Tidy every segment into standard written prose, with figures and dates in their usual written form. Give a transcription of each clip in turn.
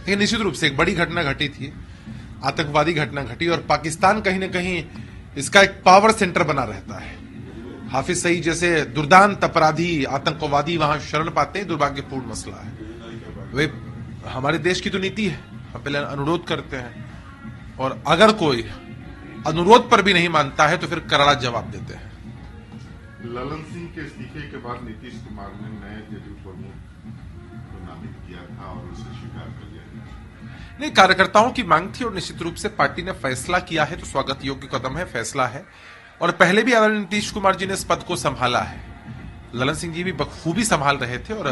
ये निश्चित रूप से एक बड़ी घटना घटी थी, आतंकवादी घटना घटी, और पाकिस्तान कहीं ना कहीं इसका एक पावर सेंटर बना रहता है। हाफिज सईद जैसे दुर्दांत अपराधी आतंकवादी वहां शरण पाते हैं, दुर्भाग्यपूर्ण मसला है। वे हमारे देश की तो नीति है, हम पहले अनुरोध करते हैं, और अगर कोई अनुरोध पर भी नहीं मानता है तो फिर करारा जवाब देते हैं। ललन सिंह के इस्तीफे के बाद नीतीश कुमार ने नए जेडीयू प्रमुख को नामित किया था और उसे स्वीकार कर लिया गया। नहीं, कार्यकर्ताओं की मांग थी और निश्चित रूप से पार्टी ने फैसला किया है, तो स्वागत योग्य कदम है, फैसला है। और पहले भी आदरणीय नीतीश कुमार जी ने इस पद को संभाला है, ललन सिंह जी भी बखूबी संभाल रहे थे, और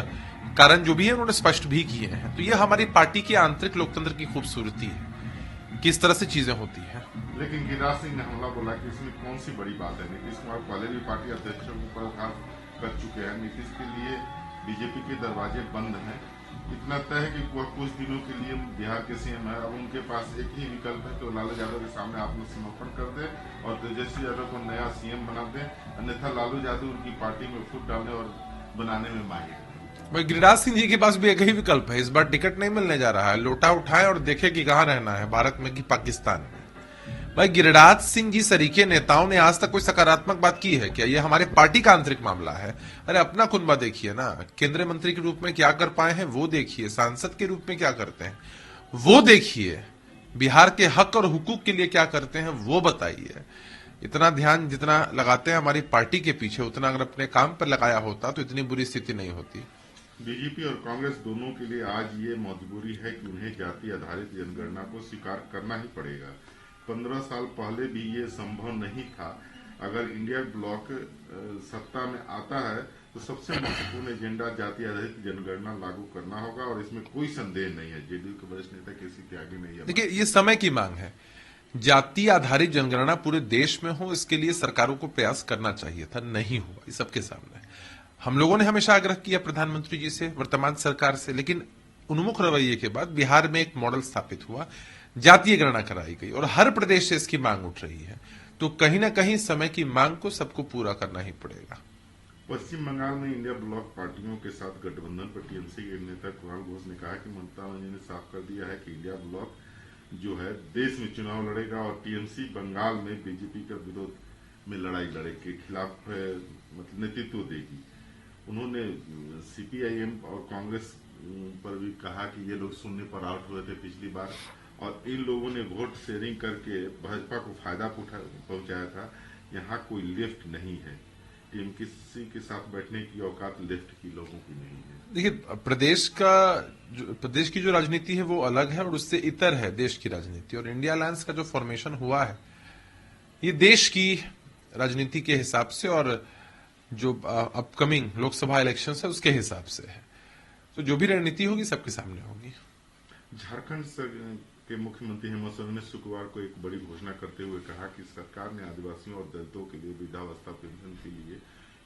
कारण जो भी है उन्होंने स्पष्ट भी किए हैं। तो ये हमारी पार्टी के आंतरिक लोकतंत्र की खूबसूरती है, किस तरह से चीजें होती हैं। लेकिन गिरिराज सिंह ने हमला बोला कि इसमें कौन सी बड़ी बात है। नीतीश कुमार पहले भी पार्टी अध्यक्षों को प्रहार कर चुके हैं। नीतीश के लिए बीजेपी के दरवाजे बंद हैं। इतना तय है कि वह कुछ दिनों के लिए बिहार के सीएम है। अब उनके पास एक ही विकल्प है कि लालू यादव के सामने आत्मसमर्पण कर दे और तेजस्वी यादव को नया सीएम बना दे, अन्यथा लालू यादव उनकी पार्टी में फूट डालने और बनाने में माहिर है। भाई गिरिराज सिंह जी के पास भी एक ही विकल्प है, इस बार टिकट नहीं मिलने जा रहा है, लोटा उठाए और देखे कि कहां रहना है, भारत में कि पाकिस्तान में। भाई गिरिराज सिंह जी सरीके नेताओं ने आज तक कोई सकारात्मक बात की है क्या? ये हमारे पार्टी का आंतरिक मामला है। अरे अपना कुनबा देखिए ना, केंद्रीय मंत्री के रूप में क्या कर पाए हैं वो देखिए, सांसद के रूप में क्या करते हैं वो देखिए, बिहार के हक और हुकूक के लिए क्या करते हैं वो बताइए। इतना ध्यान जितना लगाते हैं हमारी पार्टी के पीछे, उतना अगर अपने काम पर लगाया होता तो इतनी बुरी स्थिति नहीं होती। बीजेपी और कांग्रेस दोनों के लिए आज ये मजबूरी है कि उन्हें जाति आधारित जनगणना को स्वीकार करना ही पड़ेगा। 15 साल पहले भी ये संभव नहीं था। अगर इंडिया ब्लॉक सत्ता में आता है तो सबसे महत्वपूर्ण एजेंडा जाति आधारित जनगणना लागू करना होगा, और इसमें कोई संदेह नहीं है। जेडीयू के वरिष्ठ नेता किसी के आगे नहीं है। देखिए, ये समय की मांग है, जाति आधारित जनगणना पूरे देश में हो, इसके लिए सरकारों को प्रयास करना चाहिए था, नहीं हुआ, ये सबके सामने। हम लोगों ने हमेशा आग्रह किया प्रधानमंत्री जी से, वर्तमान सरकार से, लेकिन उन्मुख रवैये के बाद बिहार में एक मॉडल स्थापित हुआ, जातीय गणना कराई गई और हर प्रदेश से इसकी मांग उठ रही है। तो कहीं ना कहीं समय की मांग को सबको पूरा करना ही पड़ेगा। पश्चिम बंगाल में इंडिया ब्लॉक पार्टियों के साथ गठबंधन पर टीएमसी के नेता कुणाल घोष ने कहा कि ममता बनर्जी ने साफ कर दिया है कि इंडिया ब्लॉक जो है देश में चुनाव लड़ेगा और टीएमसी बंगाल में बीजेपी के विरोध में लड़ाई लड़ेगी, खिलाफ मतलब नेतृत्व देगी। उन्होंने सीपीआईएम और कांग्रेस पर भी कहा कि ये लोग शून्य पर आउट हुए थे पिछली बार, और इन लोगों ने वोट शेयरिंग करके भाजपा को फायदा पहुंचाया था। यहाँ कोई लेफ्ट नहीं है, टीएमसी के साथ बैठने की औकात लेफ्ट की लोगों की नहीं है। देखिए, प्रदेश की जो राजनीति है वो अलग है और उससे इतर है देश की राजनीति, और इंडिया अलायंस का जो फॉर्मेशन हुआ है ये देश की राजनीति के हिसाब से और जो अपकमिंग लोकसभा इलेक्शन है उसके हिसाब से है। तो जो भी रणनीति होगी सबके सामने होगी। झारखंड के मुख्यमंत्री हेमंत सोरेन ने शुक्रवार को एक बड़ी घोषणा करते हुए कहा कि सरकार ने आदिवासियों और दलितों के लिए वृद्धावस्था पेंशन के लिए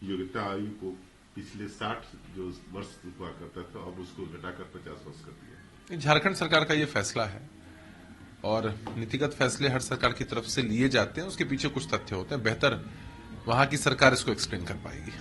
योग्यता आयु को पिछले 60 जो वर्ष हुआ करता था अब उसको घटाकर 50 वर्ष कर दिया। झारखंड सरकार का ये फैसला है, और नीतिगत फैसले हर सरकार की तरफ से लिए जाते हैं, उसके पीछे कुछ तथ्य होते हैं, बेहतर वहां की सरकार इसको एक्सप्लेन कर पाएगी।